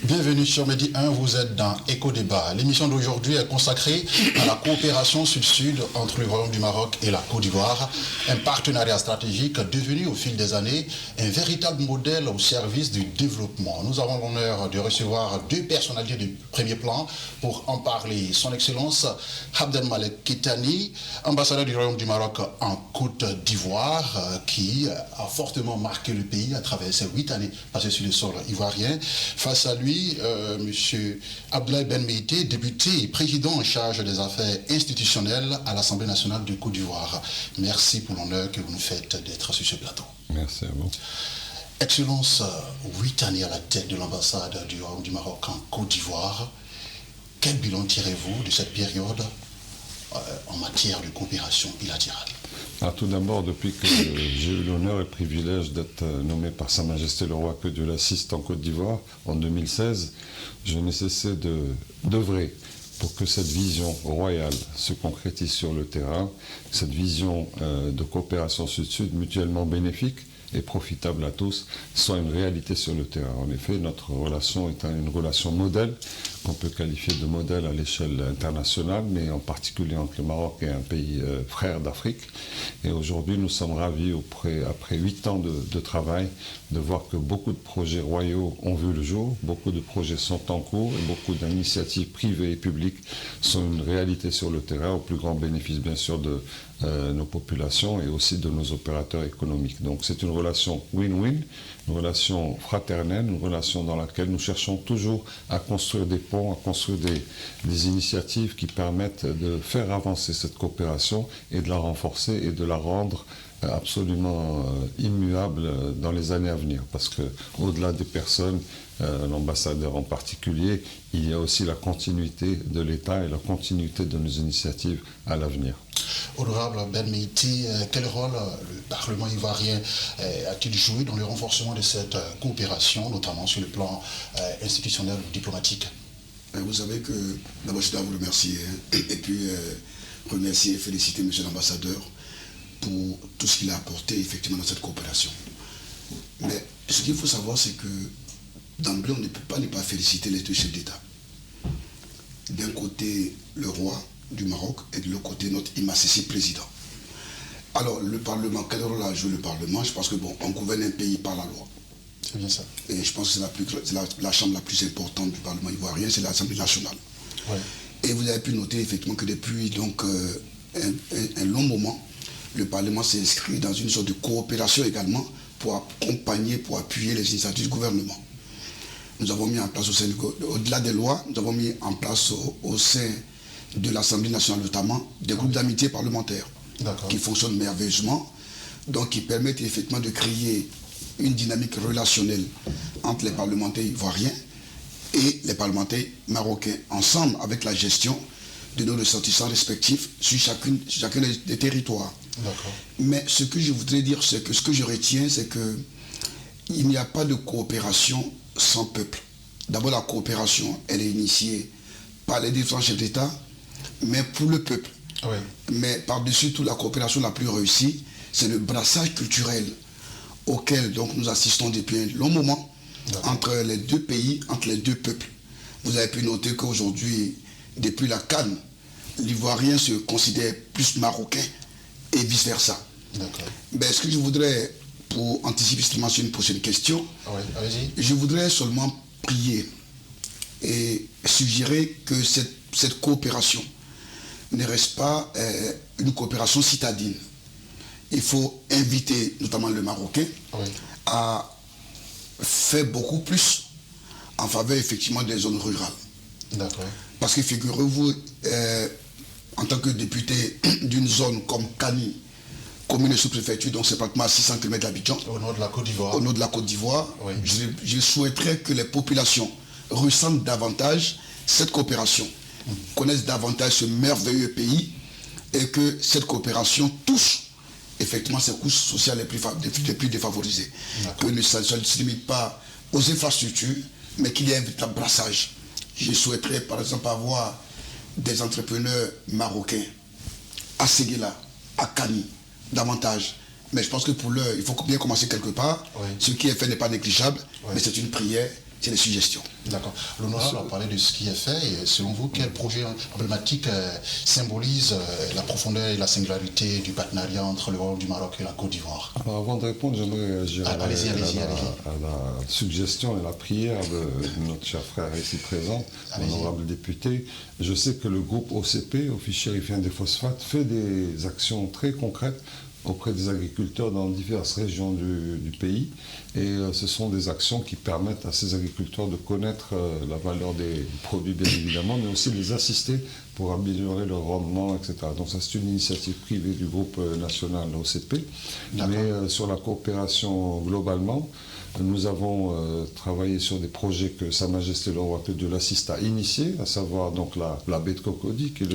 Bienvenue sur Midi 1, vous êtes dans Éco Débat. L'émission d'aujourd'hui est consacrée à la coopération sud-sud entre le Royaume du Maroc et la Côte d'Ivoire, un partenariat stratégique devenu au fil des années un véritable modèle au service du développement. Nous avons l'honneur de recevoir deux personnalités de premier plan pour en parler. Son Excellence Abdelmalek Kettani, ambassadeur du Royaume du Maroc en Côte d'Ivoire, qui a fortement marqué le pays à travers ses 8 années passées sur le sol ivoirien. Face à lui, M. Abdoulaye Ben Meïté, député et président en charge des affaires institutionnelles à l'Assemblée nationale de Côte d'Ivoire. Merci pour l'honneur que vous nous faites d'être sur ce plateau. Merci à vous. Excellence, 8 années à la tête de l'ambassade du Royaume du Maroc en Côte d'Ivoire. Quel bilan tirez-vous de cette période en matière de coopération bilatérale? Tout d'abord, depuis que j'ai eu l'honneur et le privilège d'être nommé par Sa Majesté le Roi que Dieu l'assiste en Côte d'Ivoire en 2016, je n'ai cessé d'œuvrer pour que cette vision royale se concrétise sur le terrain, cette vision de coopération sud-sud mutuellement bénéfique et profitable à tous soit une réalité sur le terrain. En effet, notre relation est une relation modèle, qu'on peut qualifier de modèle à l'échelle internationale, mais en particulier entre le Maroc et un pays frère d'Afrique. Et aujourd'hui, nous sommes ravis, après 8 ans de travail, de voir que beaucoup de projets royaux ont vu le jour, beaucoup de projets sont en cours et beaucoup d'initiatives privées et publiques sont une réalité sur le terrain, au plus grand bénéfice bien sûr de nos populations et aussi de nos opérateurs économiques. Donc c'est une relation win-win, une relation fraternelle, une relation dans laquelle nous cherchons toujours à construire des ponts, à construire des initiatives qui permettent de faire avancer cette coopération et de la renforcer et de la rendre absolument immuable dans les années à venir. Parce qu'au-delà des personnes, l'ambassadeur en particulier, il y a aussi la continuité de l'État et la continuité de nos initiatives à l'avenir. Honorable Ben Meïté, quel rôle le Parlement ivoirien a-t-il joué dans le renforcement de cette coopération, notamment sur le plan institutionnel ou diplomatique? Vous savez que d'abord je dois vous remercier et puis remercier et féliciter M. l'ambassadeur pour tout ce qu'il a apporté effectivement dans cette coopération. Mais ce qu'il faut savoir, c'est que d'emblée, on ne peut pas ne pas féliciter les deux chefs d'État. D'un côté, le roi du Maroc et de l'autre côté, notre immarcescible président. Alors, le Parlement, quel rôle a joué le Parlement? Je pense que on gouverne un pays par la loi. C'est bien ça. Et je pense que c'est la chambre la plus importante du Parlement ivoirien, c'est l'Assemblée nationale. Ouais. Et vous avez pu noter effectivement que depuis donc, un long moment, le Parlement s'est inscrit dans une sorte de coopération également pour accompagner, pour appuyer les initiatives du gouvernement. Nous avons mis en place au-delà des lois, nous avons mis en place au sein de l'Assemblée nationale notamment des groupes d'amitié parlementaires qui fonctionnent merveilleusement, donc qui permettent effectivement de créer une dynamique relationnelle entre les parlementaires ivoiriens et les parlementaires marocains, ensemble avec la gestion de nos ressortissants respectifs sur chacun des territoires. Mais ce que je voudrais dire, c'est que ce que je retiens, c'est qu'il n'y a pas de coopération sans peuple. D'abord, la coopération, elle est initiée par les différents chefs d'État, mais pour le peuple. Oui. Mais par-dessus tout, la coopération la plus réussie, c'est le brassage culturel auquel donc, nous assistons depuis un long moment entre les deux pays, entre les deux peuples. Vous avez pu noter qu'aujourd'hui, depuis la CAN, l'Ivoirien se considère plus marocain et vice-versa. Mais ce que je voudrais, pour anticiper justement sur une prochaine question, je voudrais seulement prier et suggérer que cette coopération ne reste pas une coopération citadine. Il faut inviter notamment le Marocain à faire beaucoup plus en faveur effectivement des zones rurales. Parce que figurez-vous, en tant que député d'une zone comme Kani, commune et sous-préfecture, donc c'est pratiquement à 600 km d'Abidjan. Au nord de la Côte d'Ivoire. Au nord de la Côte d'Ivoire. Oui. Je souhaiterais que les populations ressentent davantage cette coopération, connaissent davantage ce merveilleux pays et que cette coopération touche effectivement ces couches sociales les plus défavorisées. Que ça ne se limite pas aux infrastructures, mais qu'il y ait un véritable brassage. Je souhaiterais par exemple avoir des entrepreneurs marocains à Séguéla, à Kani, davantage. Mais je pense que pour l'heure, il faut bien commencer quelque part. Oui. Ce qui est fait n'est pas négligeable, mais c'est une prière c'est des suggestions. D'accord. L'honorable a parlé de ce qui est fait. Et selon vous, quel projet emblématique symbolise la profondeur et la singularité du partenariat entre le Royaume du Maroc et la Côte d'Ivoire? Alors avant de répondre, j'aimerais réagir à la suggestion et la prière de notre cher frère ici présent, honorable député. Je sais que le groupe OCP, Office chérifien des phosphates, fait des actions très concrètes auprès des agriculteurs dans diverses régions du pays. Et ce sont des actions qui permettent à ces agriculteurs de connaître la valeur des produits, bien évidemment, mais aussi de les assister pour améliorer leur rendement, etc. Donc ça, c'est une initiative privée du groupe national OCP. Mais sur la coopération globalement, nous avons travaillé sur des projets que Sa Majesté le Roi que Dieu l'assiste a initiés, à savoir donc la baie de Cocody, qui est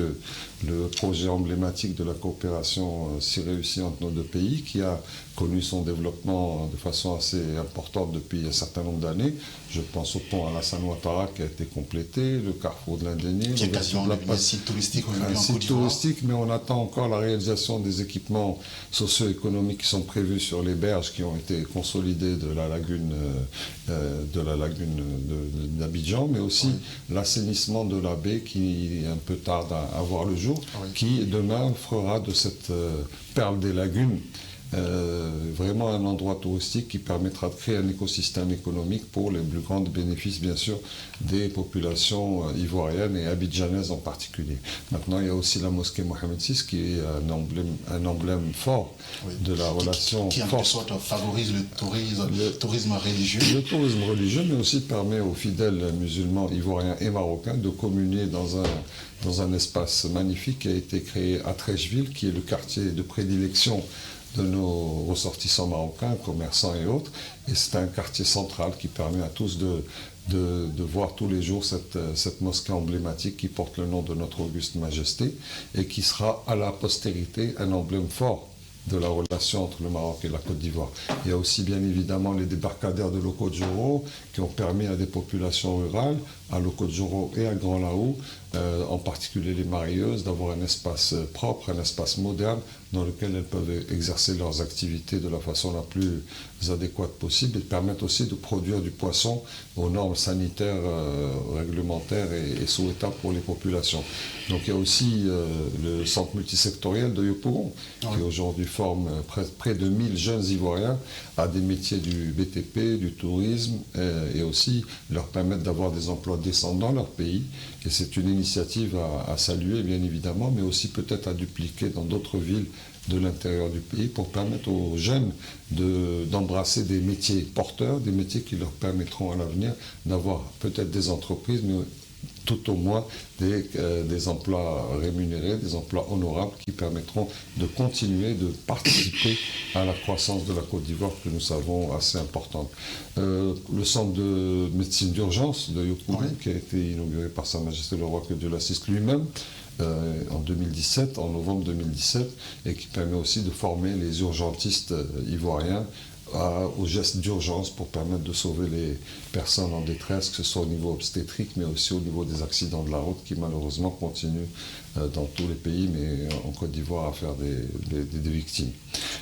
le projet emblématique de la coopération si réussie entre nos deux pays, qui a connu son développement de façon assez importante depuis un certain nombre d'années. Je pense au pont Alassane Ouattara qui a été complété, le carrefour de l'Indénier. Qui est quasiment un site touristique aujourd'hui en Côte d'Ivoire. Touristique, mais on attend encore la réalisation des équipements socio-économiques qui sont prévus sur les berges qui ont été consolidées de la lagune d'Abidjan, mais aussi l'assainissement de la baie qui un peu tarde à voir le jour, qui demain fera de cette perle des lagunes vraiment un endroit touristique qui permettra de créer un écosystème économique pour les plus grands bénéfices, bien sûr, des populations ivoiriennes et abidjanaises en particulier. Maintenant, il y a aussi la mosquée Mohamed VI qui est un emblème fort de la relation qui en quelque sorte favorise le tourisme religieux. Le tourisme religieux, mais aussi permet aux fidèles musulmans ivoiriens et marocains de communier dans un espace magnifique qui a été créé à Trècheville, qui est le quartier de prédilection de nos ressortissants marocains, commerçants et autres. Et c'est un quartier central qui permet à tous de voir tous les jours cette mosquée emblématique qui porte le nom de notre auguste majesté et qui sera à la postérité un emblème fort de la relation entre le Maroc et la Côte d'Ivoire. Il y a aussi bien évidemment les débarcadères de Loko-Djoro qui ont permis à des populations rurales, à Loko-Djoro et à Grand Laou, en particulier les marieuses, d'avoir un espace propre, un espace moderne dans lequel elles peuvent exercer leurs activités de la façon la plus adéquate possible et permettre aussi de produire du poisson aux normes sanitaires, réglementaires et souhaitables pour les populations. Donc il y a aussi le centre multisectoriel de Yopougon qui aujourd'hui forme près de 1000 jeunes Ivoiriens à des métiers du BTP, du tourisme et aussi leur permettre d'avoir des emplois décents dans leur pays. Et c'est une initiative à saluer bien évidemment, mais aussi peut-être à dupliquer dans d'autres villes de l'intérieur du pays pour permettre aux jeunes d'embrasser des métiers porteurs, des métiers qui leur permettront à l'avenir d'avoir peut-être des entreprises, mais tout au moins des emplois rémunérés, des emplois honorables qui permettront de continuer de participer à la croissance de la Côte d'Ivoire que nous savons assez importante. Le centre de médecine d'urgence de Yopougon, qui a été inauguré par Sa Majesté le Roi que Dieu l'assiste lui-même, en 2017, en novembre 2017, et qui permet aussi de former les urgentistes ivoiriens aux gestes d'urgence pour permettre de sauver les personnes en détresse, que ce soit au niveau obstétrique, mais aussi au niveau des accidents de la route qui malheureusement continuent dans tous les pays, mais en Côte d'Ivoire à faire des victimes.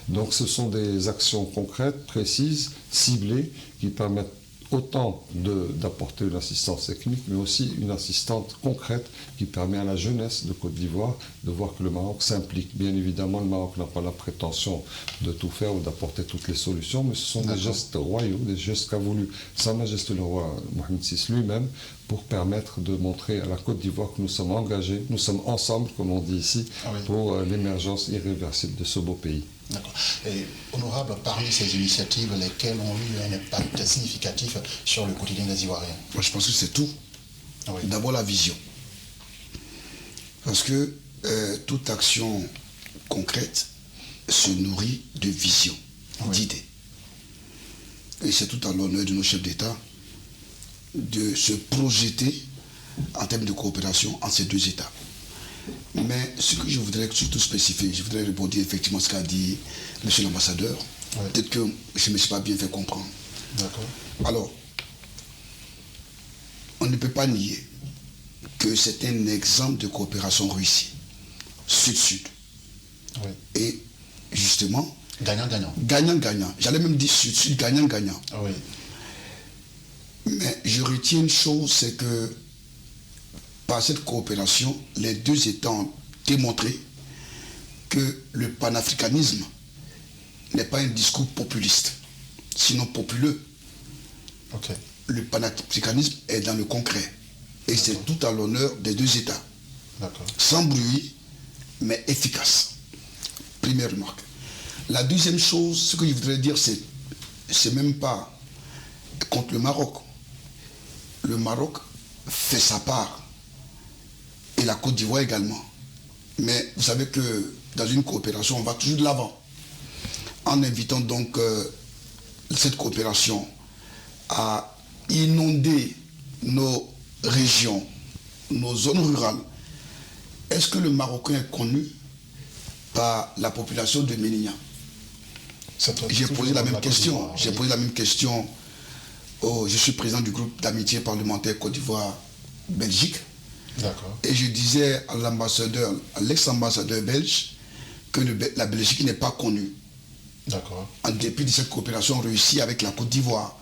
Donc ce sont des actions concrètes, précises, ciblées, qui permettent autant d'apporter une assistance technique, mais aussi une assistance concrète qui permet à la jeunesse de Côte d'Ivoire de voir que le Maroc s'implique. Bien évidemment, le Maroc n'a pas la prétention de tout faire ou d'apporter toutes les solutions, mais ce sont des gestes royaux, des gestes qu'a voulu Sa Majesté le Roi Mohamed VI lui-même pour permettre de montrer à la Côte d'Ivoire que nous sommes engagés, nous sommes ensemble, comme on dit ici, pour l'émergence irréversible de ce beau pays. D'accord. Et honorable, parmi ces initiatives, lesquelles ont eu un impact significatif sur le quotidien des Ivoiriens? Moi, je pense que c'est tout. D'abord, la vision. Parce que toute action concrète se nourrit de vision, d'idées. Et c'est tout à l'honneur de nos chefs d'État de se projeter en termes de coopération entre ces deux États. Mais ce que je voudrais surtout spécifier, je voudrais répondre effectivement ce qu'a dit M. l'ambassadeur. Peut-être que je ne me suis pas bien fait comprendre. Alors, on ne peut pas nier que c'est un exemple de coopération réussie, sud-sud. Et justement, gagnant-gagnant. Gagnant-gagnant. J'allais même dire sud-sud, gagnant-gagnant. Mais je retiens une chose, c'est que par cette coopération, les deux États ont démontré que le panafricanisme n'est pas un discours populiste, sinon populeux. Okay. Le panafricanisme est dans le concret. Et c'est tout à l'honneur des deux États. Sans bruit, mais efficace. Première remarque. La deuxième chose, ce que je voudrais dire, c'est même pas contre le Maroc. Le Maroc fait sa part. Et la Côte d'Ivoire également. Mais vous savez que dans une coopération, on va toujours de l'avant. En invitant donc cette coopération à inonder nos régions, nos zones rurales, est-ce que le Marocain est connu par la population de Mélignan? J'ai posé la même question. J'ai posé la même question. Je suis président du groupe d'amitié parlementaire Côte d'Ivoire-Belgique. Et je disais à l'ambassadeur, à l'ex-ambassadeur belge, que la Belgique n'est pas connue. En dépit de cette coopération réussie avec la Côte d'Ivoire.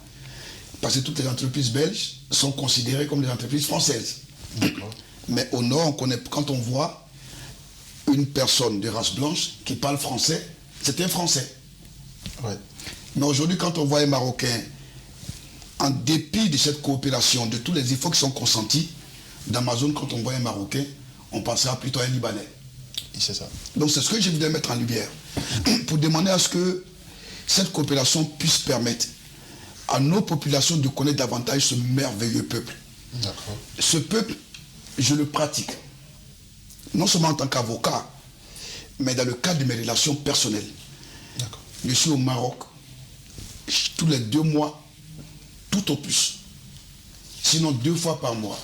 Parce que toutes les entreprises belges sont considérées comme des entreprises françaises. Mais au nord, on connaît, quand on voit une personne de race blanche qui parle français, c'est un Français. Mais aujourd'hui, quand on voit un Marocain, en dépit de cette coopération, de tous les efforts qui sont consentis, dans ma zone, quand on voit un Marocain, on pensera plutôt à un Libanais. C'est ça. Donc c'est ce que je voudrais mettre en lumière. Pour demander à ce que cette coopération puisse permettre à nos populations de connaître davantage ce merveilleux peuple. Ce peuple, je le pratique. Non seulement en tant qu'avocat, mais dans le cadre de mes relations personnelles. Je suis au Maroc tous les 2 mois, tout au plus. Sinon 2 fois par mois.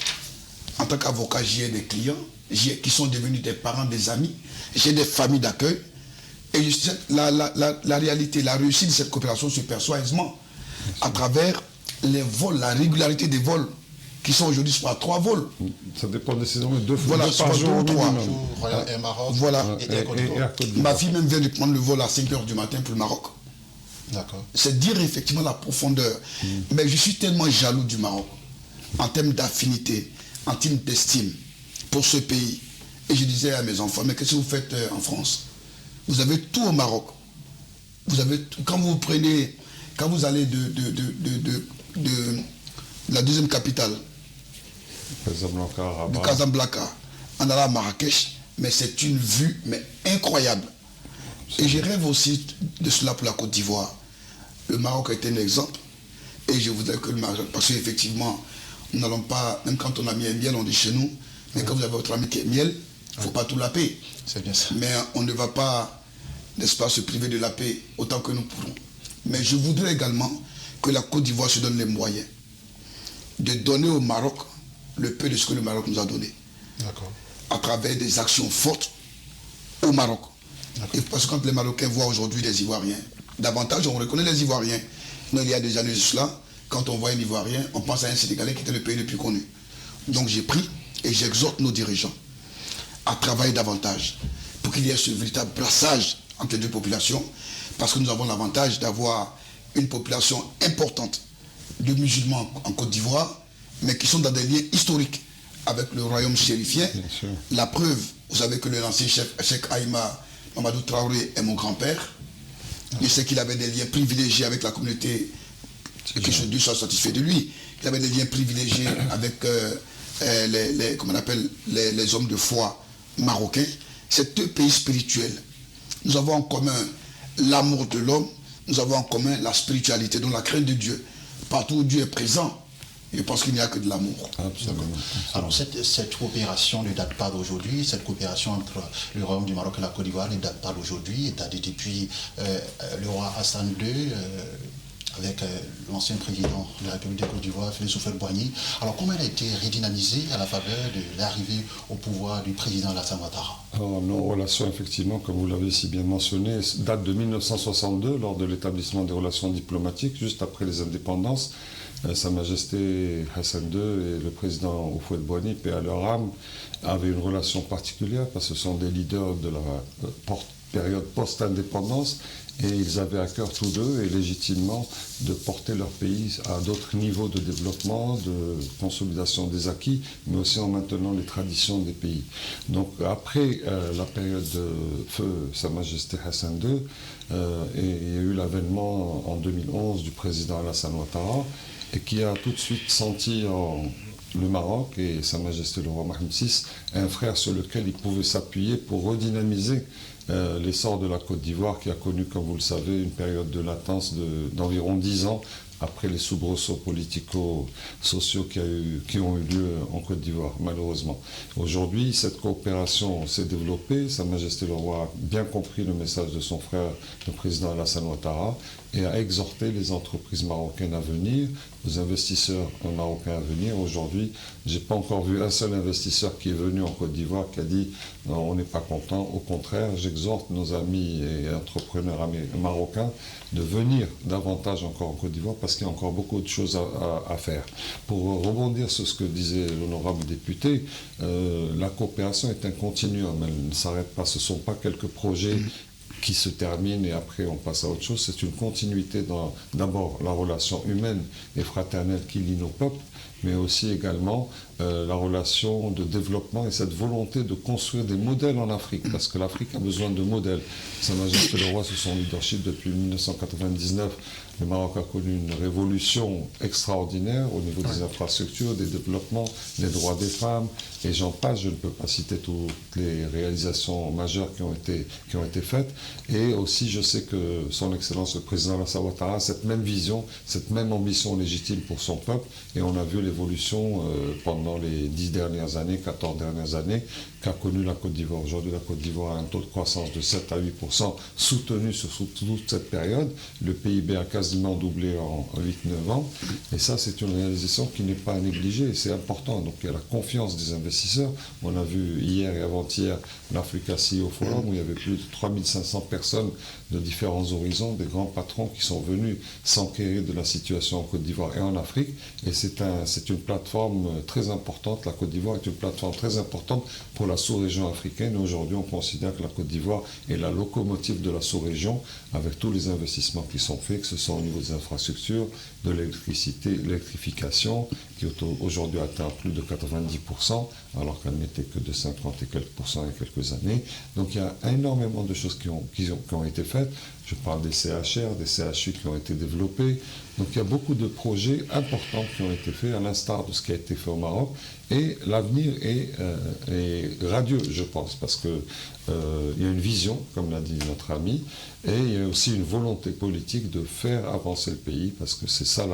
En tant qu'avocat, j'ai des clients qui sont devenus des parents, des amis. J'ai des familles d'accueil. Et la réalité, la réussite de cette coopération se perçoit aisément à travers les vols, la régularité des vols qui sont aujourd'hui soit 3 vols. Ça dépend décidément de 2 fois voilà, par jour ou 3. Et Maroc, voilà. Et Ma fille même vient de prendre le vol à 5h du matin pour le Maroc. C'est dire effectivement la profondeur. Mais je suis tellement jaloux du Maroc en termes d'affinité, en termes d'estime pour ce pays. Et je disais à mes enfants, mais qu'est-ce que vous faites en France? Vous avez tout au Maroc. Vous avez tout. Quand vous allez de la deuxième capitale, de Casablanca, en allant à Marrakech, mais c'est une vue mais incroyable. Et je rêve aussi de cela pour la Côte d'Ivoire. Le Maroc a été un exemple. Et je voudrais que le Maroc, parce qu'effectivement, nous n'allons pas, même quand on a mis un miel, on dit chez nous, mais quand vous avez votre ami qui est miel, il ne faut pas tout la paix. C'est bien ça. Mais on ne va pas, n'est-ce pas, se priver de la paix autant que nous pourrons. Mais je voudrais également que la Côte d'Ivoire se donne les moyens de donner au Maroc le peu de ce que le Maroc nous a donné. À travers des actions fortes au Maroc. Et parce que quand les Marocains voient aujourd'hui des Ivoiriens, davantage on reconnaît les Ivoiriens. Non, il y a des années de cela, quand on voit un Ivoirien, on pense à un Sénégalais qui était le pays le plus connu. Donc j'ai pris et j'exhorte nos dirigeants à travailler davantage pour qu'il y ait ce véritable brassage entre les deux populations, parce que nous avons l'avantage d'avoir une population importante de musulmans en Côte d'Ivoire, mais qui sont dans des liens historiques avec le royaume chérifien. La preuve, vous savez que l'ancien chef Cheikh Aïma Mamadou Traoré est mon grand-père. Je sais qu'il avait des liens privilégiés avec la communauté, que Dieu soit satisfait de lui. Il avait des liens privilégiés avec les hommes de foi marocains. C'est 2 pays spirituels. Nous avons en commun l'amour de l'homme, nous avons en commun la spiritualité, donc la crainte de Dieu. Partout où Dieu est présent, je pense qu'il n'y a que de l'amour. Alors cette coopération ne date pas d'aujourd'hui, cette coopération entre le Royaume du Maroc et la Côte d'Ivoire ne date pas d'aujourd'hui, elle date depuis le roi Hassan II, avec l'ancien président de la République de Côte d'Ivoire, Félix Houphouët-Boigny. Alors comment elle a été redynamisée à la faveur de l'arrivée au pouvoir du président Alassane Ouattara? Alors, nos relations, effectivement, comme vous l'avez si bien mentionné, datent de 1962, lors de l'établissement des relations diplomatiques, juste après les indépendances. Sa Majesté Hassan II et le président Houphouët-Boigny, paix à leur âme, avaient une relation particulière parce que ce sont des leaders de la période post-indépendance Et ils avaient à cœur tous deux, et légitimement, de porter leur pays à d'autres niveaux de développement, de consolidation des acquis, mais aussi en maintenant les traditions des pays. Donc après la période de feu Sa Majesté Hassan II, il y a eu l'avènement en 2011 du président Alassane Ouattara, et qui a tout de suite senti le Maroc et Sa Majesté le roi Mohamed VI un frère sur lequel il pouvait s'appuyer pour redynamiser l'essor de la Côte d'Ivoire, qui a connu, comme vous le savez, une période de latence d'environ 10 ans après les soubresauts politico-sociaux qui ont eu lieu en Côte d'Ivoire, malheureusement. Aujourd'hui, cette coopération s'est développée. Sa Majesté le roi a bien compris le message de son frère, le président Alassane Ouattara, et a exhorté les entreprises marocaines à venir, les investisseurs marocains à venir. Aujourd'hui, je n'ai pas encore vu un seul investisseur qui est venu en Côte d'Ivoire qui a dit « on n'est pas content ». Au contraire, j'exhorte nos amis et entrepreneurs marocains de venir davantage encore en Côte d'Ivoire parce qu'il y a encore beaucoup de choses à faire. Pour rebondir sur ce que disait l'honorable député, la coopération est un continuum, elle ne s'arrête pas, ce ne sont pas quelques projets qui se termine et après on passe à autre chose. C'est une continuité dans d'abord la relation humaine et fraternelle qui lie nos peuples, mais aussi également la relation de développement et cette volonté de construire des modèles en Afrique, parce que l'Afrique a besoin de modèles. Sa Majesté le roi, sous son leadership depuis 1999, le Maroc a connu une révolution extraordinaire au niveau des infrastructures, des développements, des droits des femmes, et j'en passe, je ne peux pas citer toutes les réalisations majeures qui ont été faites. Et aussi, je sais que son Excellence le Président Alassane Ouattara a cette même vision, cette même ambition légitime pour son peuple, et on a vu l'évolution pendant les 10 dernières années, 14 dernières années, qu'a connu la Côte d'Ivoire. Aujourd'hui, la Côte d'Ivoire a un taux de croissance de 7 à 8%, soutenu sur toute cette période. Le PIB a quasiment doublé en 8-9 ans. Et ça, c'est une réalisation qui n'est pas à négliger. Et c'est important. Donc, il y a la confiance des investisseurs. On a vu hier et avant-hier l'Africa CEO Forum, où il y avait plus de 3500 personnes de différents horizons, des grands patrons qui sont venus s'enquérir de la situation en Côte d'Ivoire et en Afrique. Et c'est une plateforme très importante. La Côte d'Ivoire est une plateforme très importante pour la sous-région africaine. Aujourd'hui, on considère que la Côte d'Ivoire est la locomotive de la sous-région avec tous les investissements qui sont faits, que ce soit au niveau des infrastructures, de l'électricité, l'électrification, qui aujourd'hui atteint plus de 90%, alors qu'elle n'était que de 50 et quelques pourcents il y a quelques années. Donc il y a énormément de choses qui ont été faites. Je parle des CHR, des CHU qui ont été développés. Donc il y a beaucoup de projets importants qui ont été faits, à l'instar de ce qui a été fait au Maroc. Et l'avenir est radieux, je pense, parce qu'il y a une vision, comme l'a dit notre ami, et il y a aussi une volonté politique de faire avancer le pays, parce que c'est ça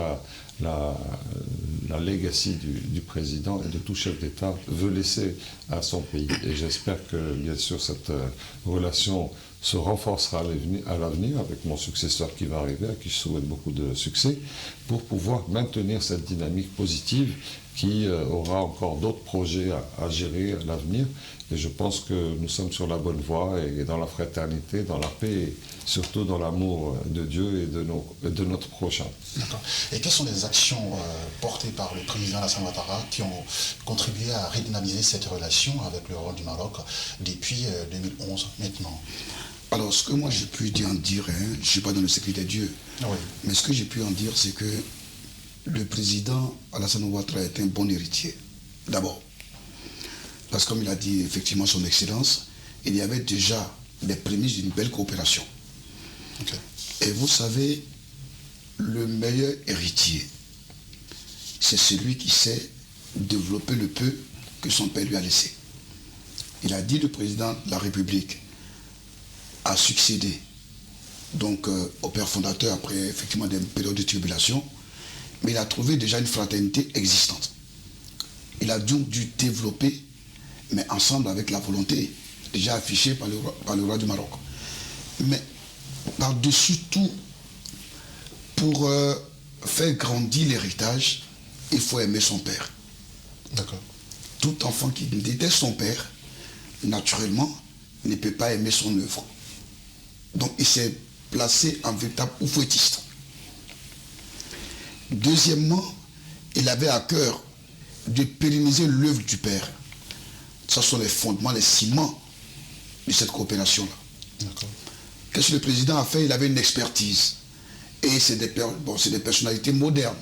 la legacy du président et de tout chef d'État veut laisser à son pays. Et j'espère que, bien sûr, cette relation se renforcera à l'avenir avec mon successeur qui va arriver, à qui je souhaite beaucoup de succès, pour pouvoir maintenir cette dynamique positive qui aura encore d'autres projets à gérer à l'avenir. Et je pense que nous sommes sur la bonne voie et dans la fraternité, dans la paix et surtout dans l'amour de Dieu et de notre prochain. D'accord. Et quelles sont les actions portées par le président Alassane Ouattara qui ont contribué à redynamiser cette relation avec le roi du Maroc depuis 2011 maintenant? Alors, ce que moi j'ai pu en dire, je ne suis pas dans le secret des dieux, mais ce que j'ai pu en dire, c'est que le président Alassane Ouattara est un bon héritier, d'abord. Parce que comme il a dit effectivement son excellence, il y avait déjà les prémices d'une belle coopération. Okay. Et vous savez, le meilleur héritier, c'est celui qui sait développer le peu que son père lui a laissé. Il a dit le président de la République a succédé donc au père fondateur après effectivement des périodes de tribulation, mais il a trouvé déjà une fraternité existante. Il a donc dû développer, mais ensemble avec la volonté déjà affichée par le roi du Maroc. Mais par-dessus tout, pour faire grandir l'héritage, il faut aimer son père. D'accord. Tout enfant qui déteste son père, naturellement, ne peut pas aimer son œuvre. Donc il s'est placé en véritable oufouettiste. Deuxièmement, il avait à cœur de pérenniser l'œuvre du père. Ce sont les fondements, les ciments de cette coopération-là. Qu'est-ce que le président a fait? Il avait une expertise. Et c'est des personnalités modernes.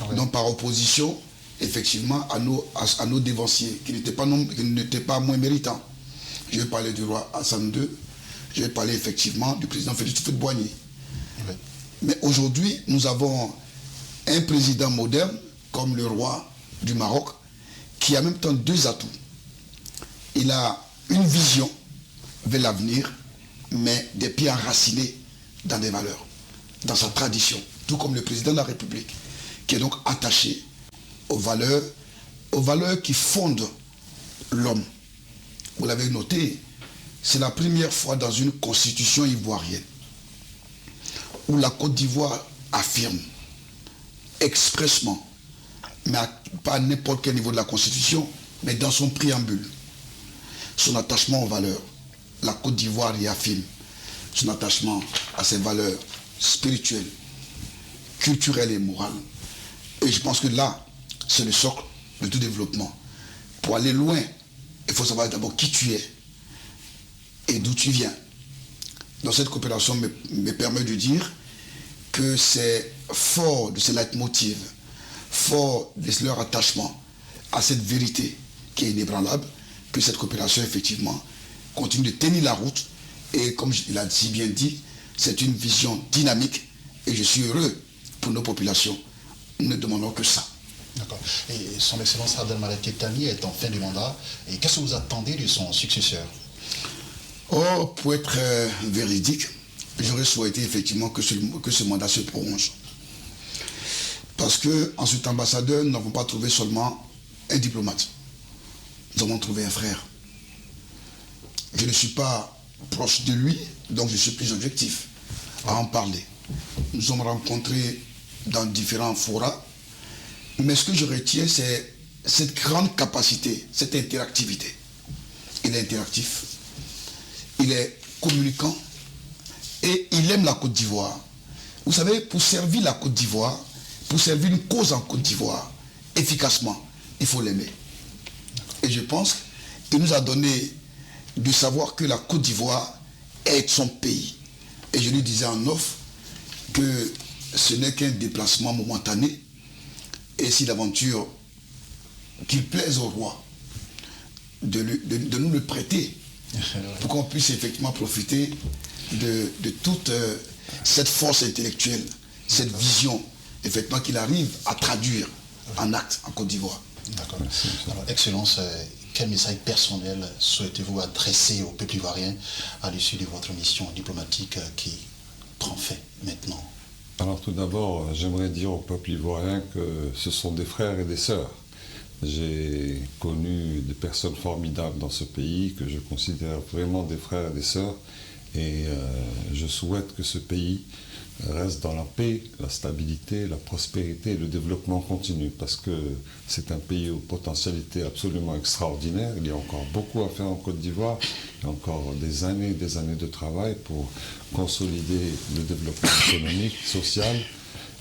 Ouais. Donc par opposition, effectivement, à nos dévanciers, qui n'étaient pas moins méritants. Je vais parler du roi Hassan II, je vais parler effectivement du président Félix Houphouët-Boigny. Ouais. Mais aujourd'hui, nous avons un président moderne, comme le roi du Maroc, qui a en même temps deux atouts. Il a une vision vers l'avenir, mais des pieds enracinés dans des valeurs, dans sa tradition, tout comme le président de la République, qui est donc attaché aux valeurs qui fondent l'homme. Vous l'avez noté, c'est la première fois dans une constitution ivoirienne où la Côte d'Ivoire affirme expressement, mais pas à n'importe quel niveau de la constitution, mais dans son préambule, son attachement aux valeurs. La Côte d'Ivoire y affirme son attachement à ses valeurs spirituelles, culturelles et morales. Et je pense que là, c'est le socle de tout développement. Pour aller loin, il faut savoir d'abord qui tu es et d'où tu viens. Donc cette coopération me permet de dire que c'est fort de ces leitmotivs, fort de leur attachement à cette vérité qui est inébranlable, que cette coopération, effectivement, continue de tenir la route. Et comme il a si bien dit, c'est une vision dynamique et je suis heureux pour nos populations. Nous ne demandons que ça. D'accord. Et son Excellence Abdelmalek Kettani est en fin de mandat. Et qu'est-ce que vous attendez de son successeur? Oh, pour être véridique, j'aurais souhaité effectivement que ce mandat se prolonge. Parce qu'en cet ambassadeur, nous n'avons pas trouvé seulement un diplomate. Nous avons trouvé un frère. Je ne suis pas proche de lui, donc je suis plus objectif à en parler. Nous sommes rencontrés dans différents forats, mais ce que je retiens, c'est cette grande capacité, cette interactivité. Il est interactif, il est communicant et il aime la Côte d'Ivoire. Vous savez, pour servir la Côte d'Ivoire, pour servir une cause en Côte d'Ivoire efficacement, il faut l'aimer. Et je pense qu'il nous a donné de savoir que la Côte d'Ivoire est son pays. Et je lui disais en off que ce n'est qu'un déplacement momentané. Et si l'aventure qu'il plaise au roi de nous le prêter pour qu'on puisse effectivement profiter de toute cette force intellectuelle, cette vision effectivement qu'il arrive à traduire en actes en Côte d'Ivoire. D'accord. Alors, Excellence, quel message personnel souhaitez-vous adresser au peuple ivoirien à l'issue de votre mission diplomatique qui prend fin maintenant? Alors tout d'abord, j'aimerais dire au peuple ivoirien que ce sont des frères et des sœurs. J'ai connu des personnes formidables dans ce pays que je considère vraiment des frères et des sœurs et je souhaite que ce pays reste dans la paix, la stabilité, la prospérité et le développement continu parce que c'est un pays aux potentialités absolument extraordinaires. Il y a encore beaucoup à faire en Côte d'Ivoire, il y a encore des années de travail pour consolider le développement économique, social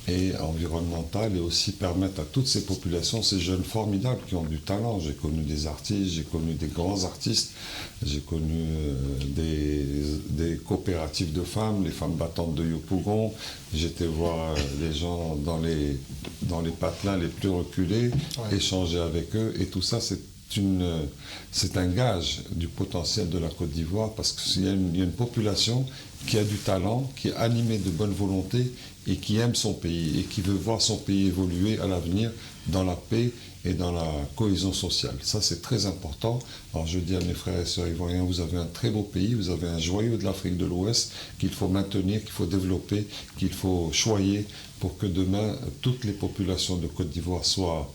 et environnemental et aussi permettre à toutes ces populations, ces jeunes formidables qui ont du talent. J'ai connu des artistes, j'ai connu des grands artistes, j'ai connu des coopératives de femmes, les femmes battantes de Yopougon. J'étais voir les gens dans les patelins les plus reculés, échanger avec eux et tout ça c'est un gage du potentiel de la Côte d'Ivoire parce qu'il y a une population qui a du talent, qui est animée de bonne volonté et qui aime son pays et qui veut voir son pays évoluer à l'avenir dans la paix et dans la cohésion sociale. Ça, c'est très important. Alors, je dis à mes frères et sœurs ivoiriens, vous avez un très beau pays, vous avez un joyau de l'Afrique de l'Ouest qu'il faut maintenir, qu'il faut développer, qu'il faut choyer pour que demain, toutes les populations de Côte d'Ivoire soient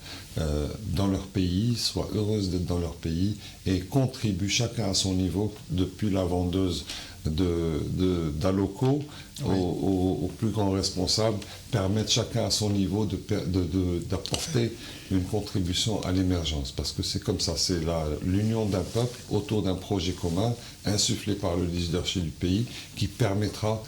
dans leur pays, soient heureuses d'être dans leur pays et contribuent chacun à son niveau, depuis la vendeuse d'Aloco aux plus grands responsables, permettre chacun à son niveau d'apporter une contribution à l'émergence. Parce que c'est comme ça, c'est l'union d'un peuple autour d'un projet commun insufflé par le leadership du pays qui permettra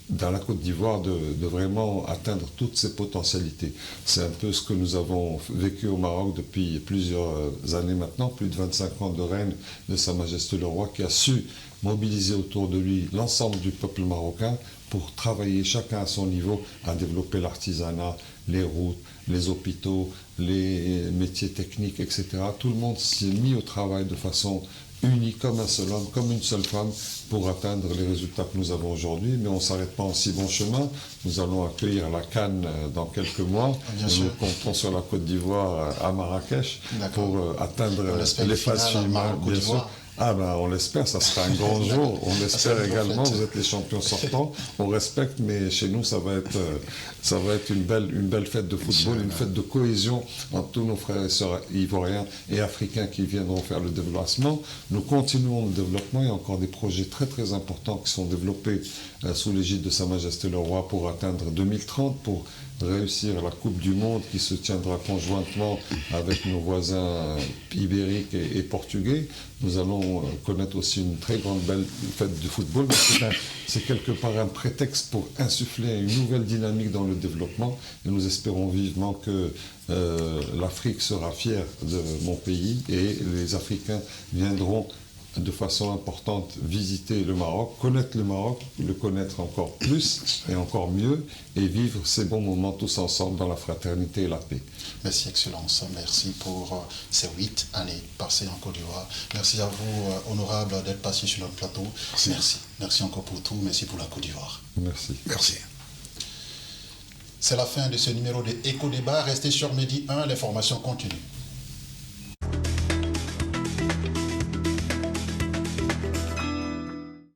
dans la Côte d'Ivoire de vraiment atteindre toutes ses potentialités. C'est un peu ce que nous avons vécu au Maroc depuis plusieurs années maintenant, plus de 25 ans de règne de Sa Majesté le Roi qui a su mobiliser autour de lui l'ensemble du peuple marocain pour travailler chacun à son niveau à développer l'artisanat, les routes, les hôpitaux, les métiers techniques, etc. Tout le monde s'est mis au travail de façon unie, comme un seul homme, comme une seule femme, pour atteindre les résultats que nous avons aujourd'hui. Mais on ne s'arrête pas en si bon chemin. Nous allons accueillir la CAN dans quelques mois. Nous comptons sur la Côte d'Ivoire à Marrakech pour atteindre les phases finales, bien sûr. Ah ben on l'espère, ça sera un grand jour. On l'espère également, vous êtes les champions sortants. On respecte, mais chez nous, ça va être une belle fête de football, une fête de cohésion entre tous nos frères et sœurs ivoiriens et africains qui viendront faire le développement. Nous continuons le développement. Il y a encore des projets très très importants qui sont développés sous l'égide de Sa Majesté le Roi pour atteindre 2030, pour réussir la Coupe du Monde qui se tiendra conjointement avec nos voisins ibériques et portugais. Nous allons connaître aussi une très belle fête de football. C'est quelque part un prétexte pour insuffler une nouvelle dynamique dans le développement. Et nous espérons vivement que l'Afrique sera fière de mon pays et les Africains viendront de façon importante visiter le Maroc, le connaître encore plus et encore mieux et vivre ces bons moments tous ensemble dans la fraternité et la paix. Merci Excellence, merci pour ces 8 années passées en Côte d'Ivoire. Merci à vous, honorable, d'être passé sur notre plateau. Merci. Merci encore pour tout, merci pour la Côte d'Ivoire. Merci. Merci. C'est la fin de ce numéro de Éco Débat. Restez sur Medi 1, l'information continue.